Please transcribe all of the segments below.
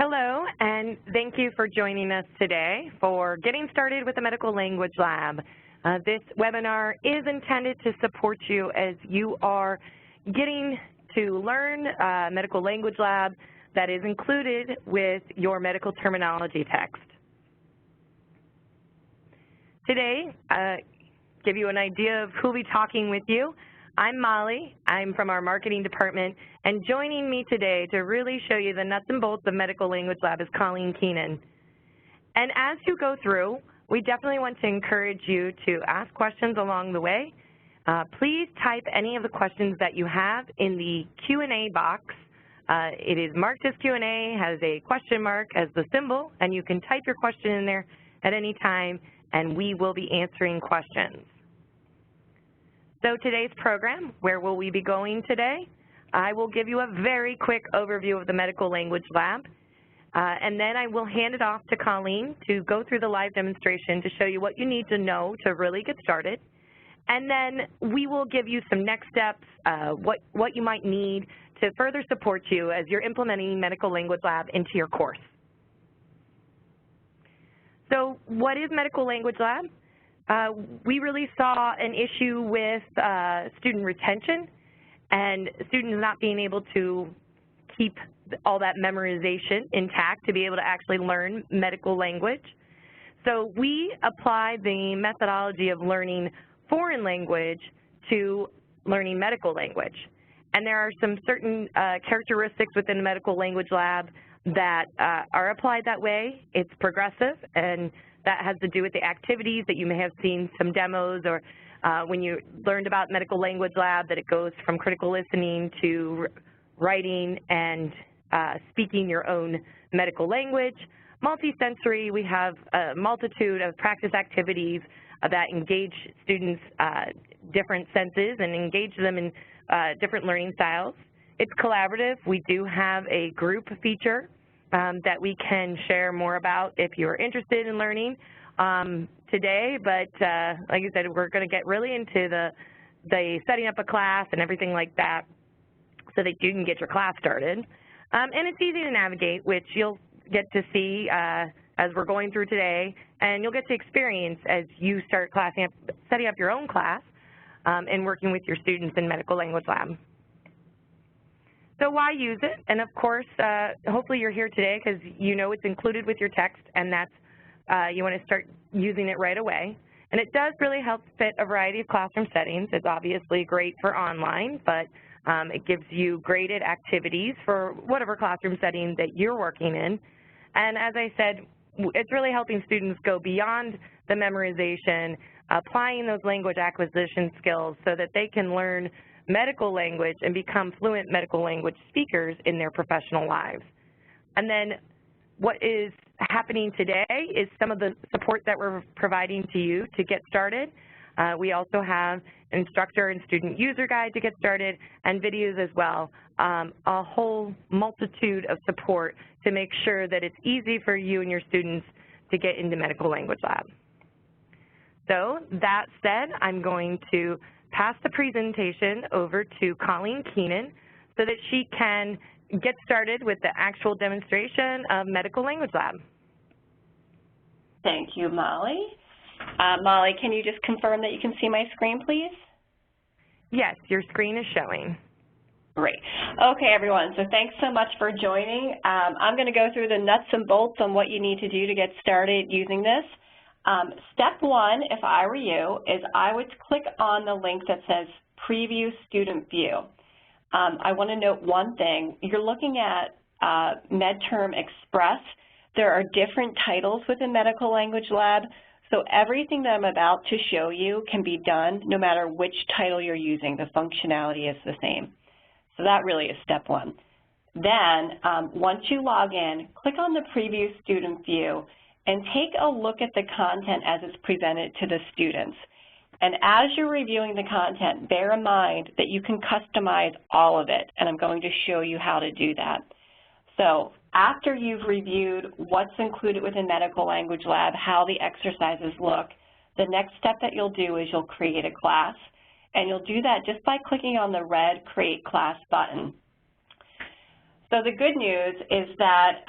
Hello, and thank you for joining us today for Getting Started with the Medical Language Lab. This webinar is intended to support you as you are getting to learn Medical Language Lab that is included with your medical terminology text. Today, give you an idea of who will be talking with you. I'm Molly. I'm from our marketing department, and joining me today to really show you the nuts and bolts of Medical Language Lab is Colleen Keenan. And as you go through, we definitely want to encourage you to ask questions along the way. Please type any of the questions that you have in the Q&A box. It is marked as Q&A, has a question mark as the symbol, and you can type your question in there at any time, and we will be answering questions. So today's program, where will we be going today? I will give you a very quick overview of the Medical Language Lab, and then I will hand it off to Colleen to go through the live demonstration to show you what you need to know to really get started. And then we will give you some next steps, what you might need to further support you as you're implementing Medical Language Lab into your course. So what is Medical Language Lab? We really saw an issue with student retention and students not being able to keep all that memorization intact to be able to actually learn medical language. So we apply the methodology of learning foreign language to learning medical language. And there are some certain characteristics within the Medical Language Lab that are applied that way. It's progressive, and that has to do with the activities that you may have seen some demos, or when you learned about Medical Language Lab, that it goes from critical listening to writing and speaking your own medical language. Multisensory, we have a multitude of practice activities that engage students' different senses and engage them in different learning styles. It's collaborative. We do have a group feature that we can share more about if you're interested in learning today, but like I said, we're going to get really into the setting up a class and everything like that so that you can get your class started. And it's easy to navigate, which you'll get to see as we're going through today, and you'll get to experience as you start setting up your own class and working with your students in Medical Language Lab. So why use it? And of course, hopefully you're here today because you know it's included with your text, and that's you want to start using it right away. And it does really help fit a variety of classroom settings. It's obviously great for online, but it gives you graded activities for whatever classroom setting that you're working in. And as I said, it's really helping students go beyond the memorization, applying those language acquisition skills so that they can learn medical language and become fluent medical language speakers in their professional lives. And then what is happening today is some of the support that we're providing to you to get started. We also have an instructor and student user guide to get started and videos as well, a whole multitude of support to make sure that it's easy for you and your students to get into Medical Language Lab. So that said, I'm going to pass the presentation over to Colleen Keenan so that she can get started with the actual demonstration of Medical Language Lab. Thank you, Molly. Molly, can you just confirm that you can see my screen, please? Yes, your screen is showing. Great. Okay, everyone, so thanks so much for joining. I'm going to go through the nuts and bolts on what you need to do to get started using this. Step one, if I were you, is I would click on the link that says Preview Student View. I want to note one thing. You're looking at MedTerm Express. There are different titles within Medical Language Lab, so everything that I'm about to show you can be done no matter which title you're using. The functionality is the same. So that really is step one. Then, once you log in, click on the Preview Student View and take a look at the content as it's presented to the students. And as you're reviewing the content, bear in mind that you can customize all of it, and I'm going to show you how to do that. So after you've reviewed what's included within Medical Language Lab, how the exercises look, the next step that you'll do is you'll create a class, and you'll do that just by clicking on the red Create Class button. So the good news is that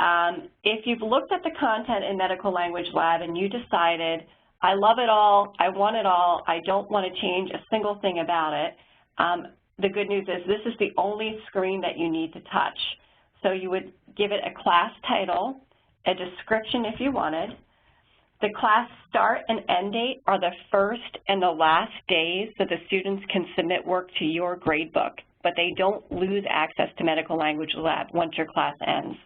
if you've looked at the content in Medical Language Lab and you decided, I love it all, I want it all, I don't want to change a single thing about it, the good news is this is the only screen that you need to touch. So you would give it a class title, a description if you wanted. The class start and end date are the first and the last days that the students can submit work to your gradebook, but they don't lose access to Medical Language Lab once your class ends.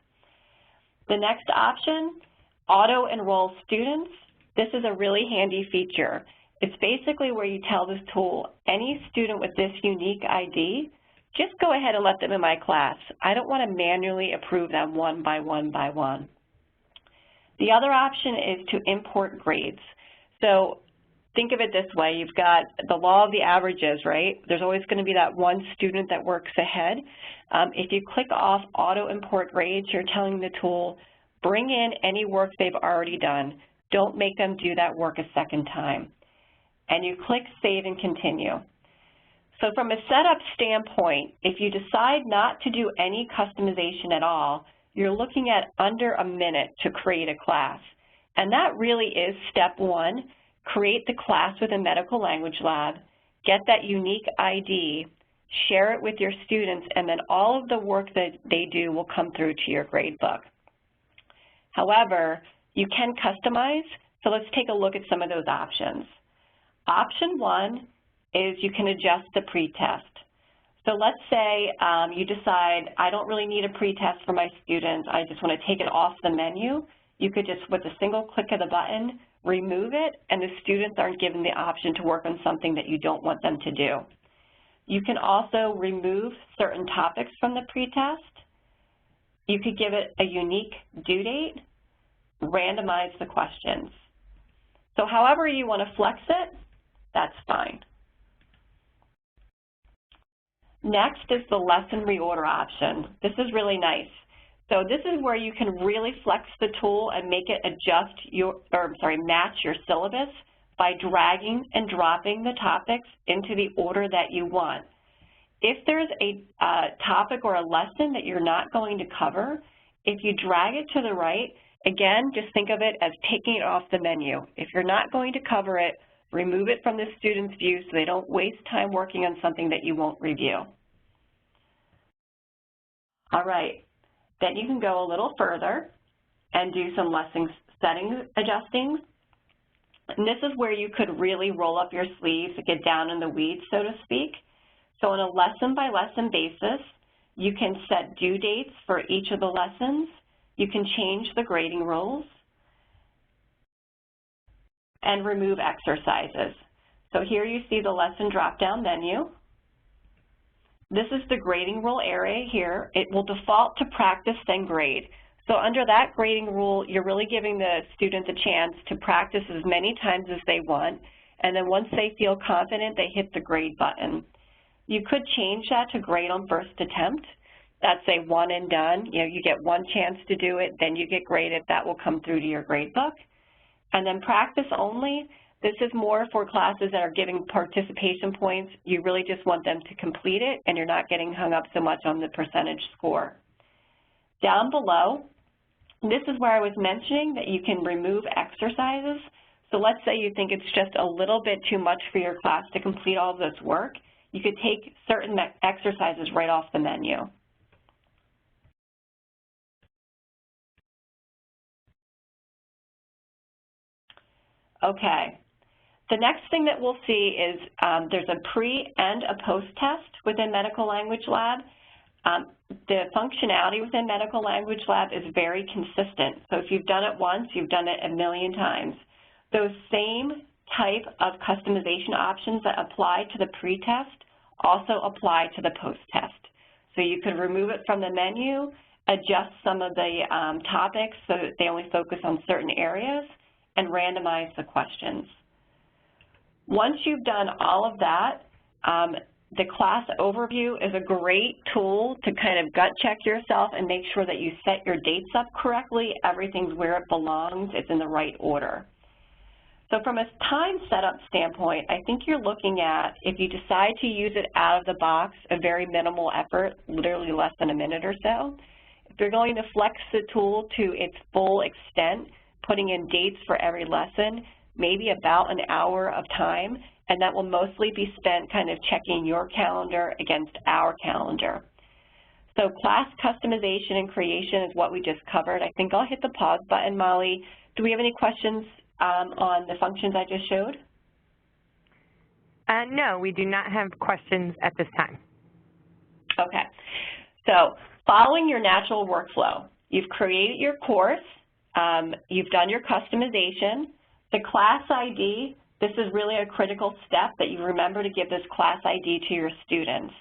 The next option, auto-enroll students. This is a really handy feature. It's basically where you tell this tool, any student with this unique ID, just go ahead and let them in my class. I don't want to manually approve them one by one by one. The other option is to import grades. So think of it this way. You've got the law of the averages, right? There's always going to be that one student that works ahead. If you click off auto import grades, you're telling the tool, bring in any work they've already done. Don't make them do that work a second time. And you click Save and Continue. So from a setup standpoint, if you decide not to do any customization at all, you're looking at under a minute to create a class. And that really is step one. Create the class within Medical Language Lab, get that unique ID, share it with your students, and then all of the work that they do will come through to your gradebook. However, you can customize, so let's take a look at some of those options. Option one is you can adjust the pretest. So let's say you decide, I don't really need a pretest for my students, I just want to take it off the menu. You could just, with a single click of the button, remove it, and the students aren't given the option to work on something that you don't want them to do. You can also remove certain topics from the pretest. You could give it a unique due date, randomize the questions. So however you want to flex it, that's fine. Next is the lesson reorder option. This is really nice. So this is where you can really flex the tool and make it match your syllabus by dragging and dropping the topics into the order that you want. If there's a topic or a lesson that you're not going to cover, if you drag it to the right, again, just think of it as taking it off the menu. If you're not going to cover it, remove it from the student's view so they don't waste time working on something that you won't review. All right, then you can go a little further and do some lesson setting adjustings. And this is where you could really roll up your sleeves and get down in the weeds, so to speak. So on a lesson-by-lesson basis, you can set due dates for each of the lessons. You can change the grading rules and remove exercises. So here you see the lesson drop-down menu. This is the grading rule area here. It will default to practice, then grade. So under that grading rule, you're really giving the students a chance to practice as many times as they want, and then once they feel confident, they hit the grade button. You could change that to grade on first attempt. That's a one and done. You know, you get one chance to do it, then you get graded. That will come through to your gradebook. And then practice only. This is more for classes that are giving participation points. You really just want them to complete it, and you're not getting hung up so much on the percentage score. Down below, this is where I was mentioning that you can remove exercises. So let's say you think it's just a little bit too much for your class to complete all of this work. You could take certain exercises right off the menu. Okay. The next thing that we'll see is there's a pre and a post test within Medical Language Lab. The functionality within Medical Language Lab is very consistent. So if you've done it once, you've done it a million times. Those same type of customization options that apply to the pre-test also apply to the post-test. So you could remove it from the menu, adjust some of the topics so that they only focus on certain areas, and randomize the questions. Once you've done all of that, the class overview is a great tool to kind of gut check yourself and make sure that you set your dates up correctly. Everything's where it belongs. It's in the right order. So from a time setup standpoint, I think you're looking at, if you decide to use it out of the box, a very minimal effort, literally less than a minute or so. They're going to flex the tool to its full extent, putting in dates for every lesson, maybe about an hour of time, and that will mostly be spent kind of checking your calendar against our calendar. So class customization and creation is what we just covered. I think I'll hit the pause button. Molly, do we have any questions on the functions I just showed? No, we do not have questions at this time. Okay. So following your natural workflow, you've created your course, you've done your customization. The class ID, this is really a critical step that you remember to give this class ID to your students.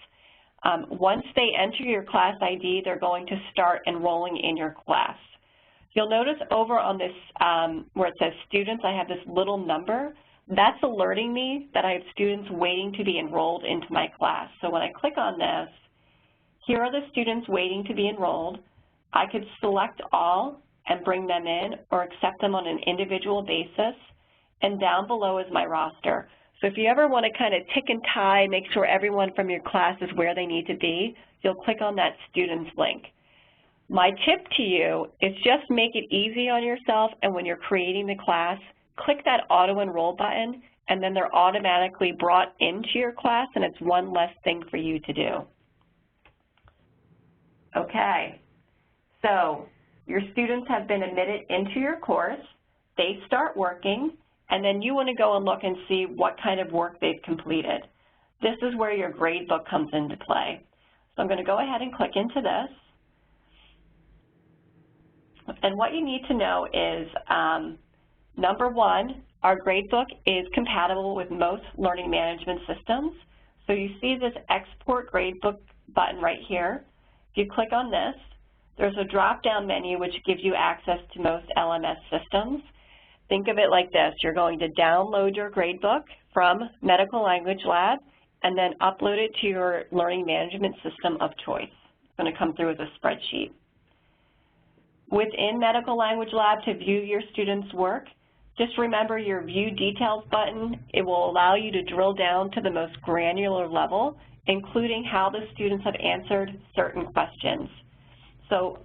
Once they enter your class ID, they're going to start enrolling in your class. You'll notice over on this, where it says students, I have this little number. That's alerting me that I have students waiting to be enrolled into my class. So when I click on this, here are the students waiting to be enrolled. I could select all and bring them in or accept them on an individual basis. And down below is my roster. So if you ever want to kind of tick and tie, make sure everyone from your class is where they need to be, you'll click on that students link. My tip to you is just make it easy on yourself, and when you're creating the class, click that auto enroll button, and then they're automatically brought into your class, and it's one less thing for you to do. Okay, so your students have been admitted into your course, they start working, and then you want to go and look and see what kind of work they've completed. This is where your gradebook comes into play. So I'm going to go ahead and click into this. And what you need to know is, number one, our gradebook is compatible with most learning management systems. So you see this Export Gradebook button right here. If you click on this, there's a drop-down menu which gives you access to most LMS systems. Think of it like this. You're going to download your gradebook from Medical Language Lab and then upload it to your learning management system of choice. It's going to come through as a spreadsheet. Within Medical Language Lab, to view your students' work, just remember your View Details button. It will allow you to drill down to the most granular level, including how the students have answered certain questions. So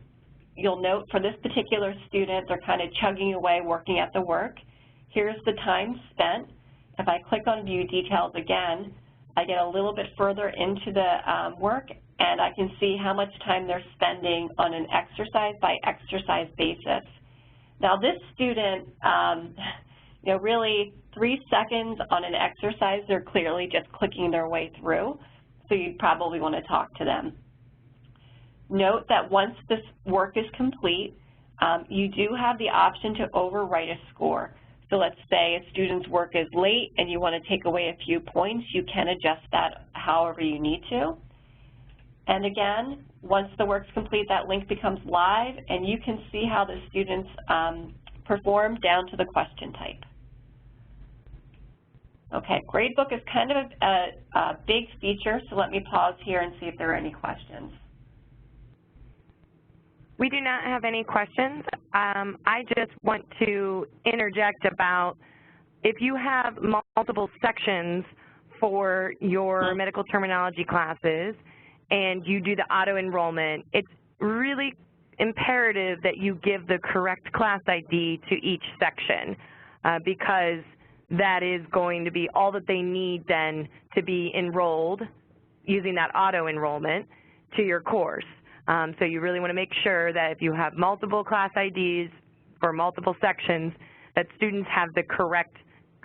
you'll note for this particular student, they're kind of chugging away working at the work. Here's the time spent. If I click on View Details again, I get a little bit further into the work, and I can see how much time they're spending on an exercise-by-exercise basis. Now this student, really 3 seconds on an exercise, they're clearly just clicking their way through, so you'd probably want to talk to them. Note that once this work is complete, you do have the option to overwrite a score. So let's say a student's work is late and you want to take away a few points, you can adjust that however you need to. And again, once the work's complete, that link becomes live and you can see how the students perform down to the question type. Okay, Gradebook is kind of a big feature, so let me pause here and see if there are any questions. We do not have any questions. I just want to interject about if you have multiple sections for your medical terminology classes and you do the auto-enrollment, it's really imperative that you give the correct class ID to each section because that is going to be all that they need then to be enrolled using that auto-enrollment to your course. So you really want to make sure that if you have multiple class IDs for multiple sections, that students have the correct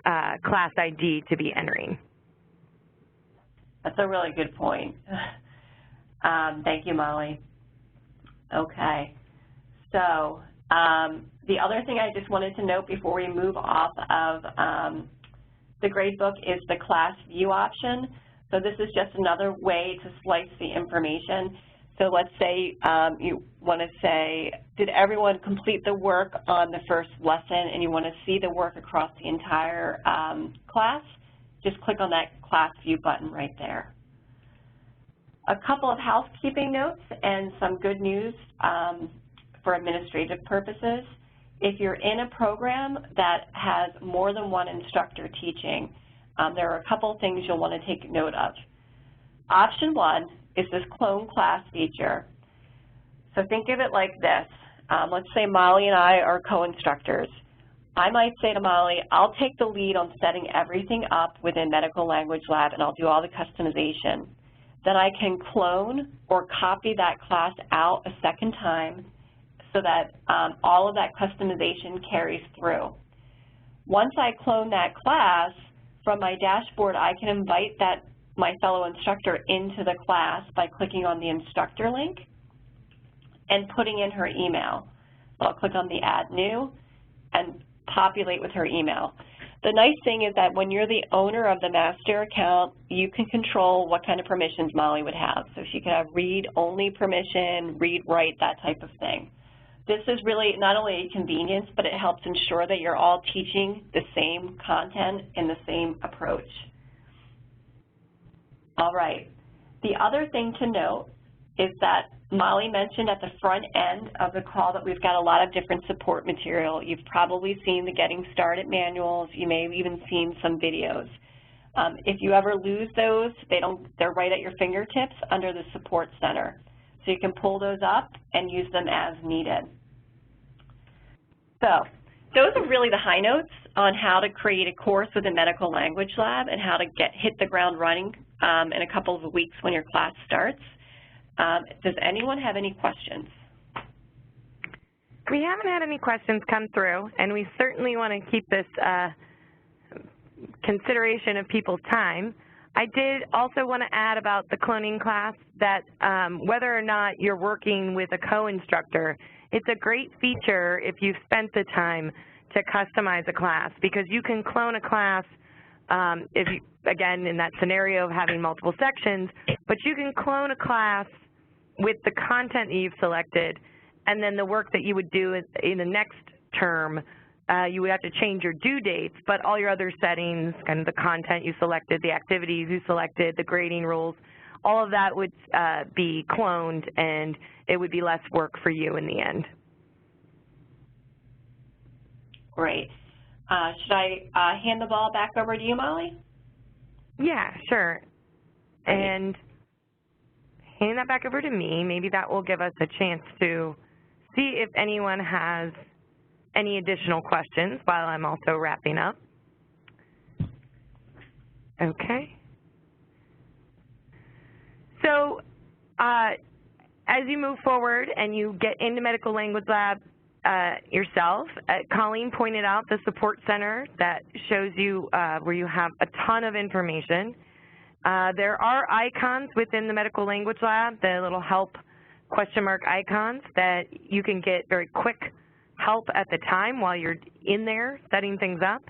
class ID to be entering. That's a really good point. Thank you, Molly. Okay. So the other thing I just wanted to note before we move off of the gradebook is the class view option. So this is just another way to slice the information. So let's say you want to say, did everyone complete the work on the first lesson and you want to see the work across the entire class? Just click on that class view button right there. A couple of housekeeping notes and some good news for administrative purposes. If you're in a program that has more than one instructor teaching, there are a couple of things you'll want to take note of. Option one is this clone class feature. So think of it like this. Let's say Molly and I are co-instructors. I might say to Molly, I'll take the lead on setting everything up within Medical Language Lab, and I'll do all the customization. Then I can clone or copy that class out a second time so that all of that customization carries through. Once I clone that class, from my dashboard, I can invite my fellow instructor into the class by clicking on the instructor link and putting in her email. So I'll click on the Add New and populate with her email. The nice thing is that when you're the owner of the master account, you can control what kind of permissions Molly would have. So she could have read-only permission, read-write, that type of thing. This is really not only a convenience, but it helps ensure that you're all teaching the same content in the same approach. All right. The other thing to note is that Molly mentioned at the front end of the call that we've got a lot of different support material. You've probably seen the Getting Started manuals. You may have even seen some videos. If you ever lose those, they're right at your fingertips under the Support Center. So you can pull those up and use them as needed. So those are really the high notes on how to create a course within Medical Language Lab and how to hit the ground running in a couple of weeks when your class starts. Does anyone have any questions? We haven't had any questions come through, and we certainly want to keep this consideration of people's time. I did also want to add about the cloning class that whether or not you're working with a co-instructor, it's a great feature if you've spent the time to customize a class, because you can clone a class again, in that scenario of having multiple sections, but you can clone a class with the content that you've selected, and then the work that you would do in the next term, you would have to change your due dates, but all your other settings, kind of the content you selected, the activities you selected, the grading rules, all of that would be cloned, and it would be less work for you in the end. Great. Should I hand the ball back over to you, Molly? Yeah, sure. And hand that back over to me. Maybe that will give us a chance to see if anyone has any additional questions while I'm also wrapping up. Okay. So as you move forward and you get into Medical Language Lab yourself, Colleen pointed out the support center that shows you where you have a ton of information. There are icons within the Medical Language Lab, the little help question mark icons that you can get very quick help at the time while you're in there setting things up.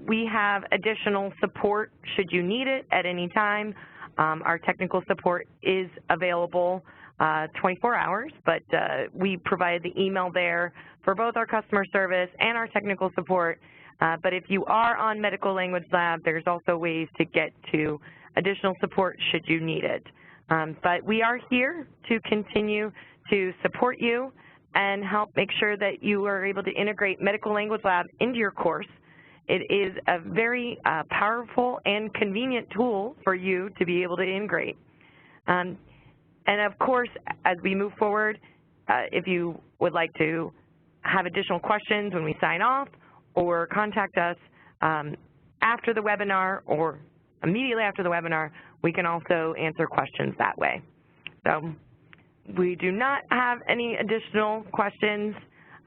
We have additional support should you need it at any time. Our technical support is available 24 hours, but we provide the email there for both our customer service and our technical support. But if you are on Medical Language Lab, there's also ways to get to additional support should you need it. But we are here to continue to support you and help make sure that you are able to integrate Medical Language Lab into your course. It is a very powerful and convenient tool for you to be able to integrate. And of course, as we move forward, if you would like to have additional questions when we sign off or contact us after the webinar or immediately after the webinar, we can also answer questions that way. So we do not have any additional questions.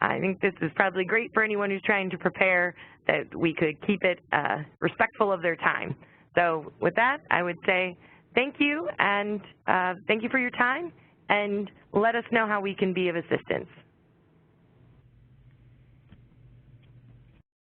I think this is probably great for anyone who's trying to prepare, that we could keep it respectful of their time. So with that, I would say thank you, and thank you for your time, and let us know how we can be of assistance.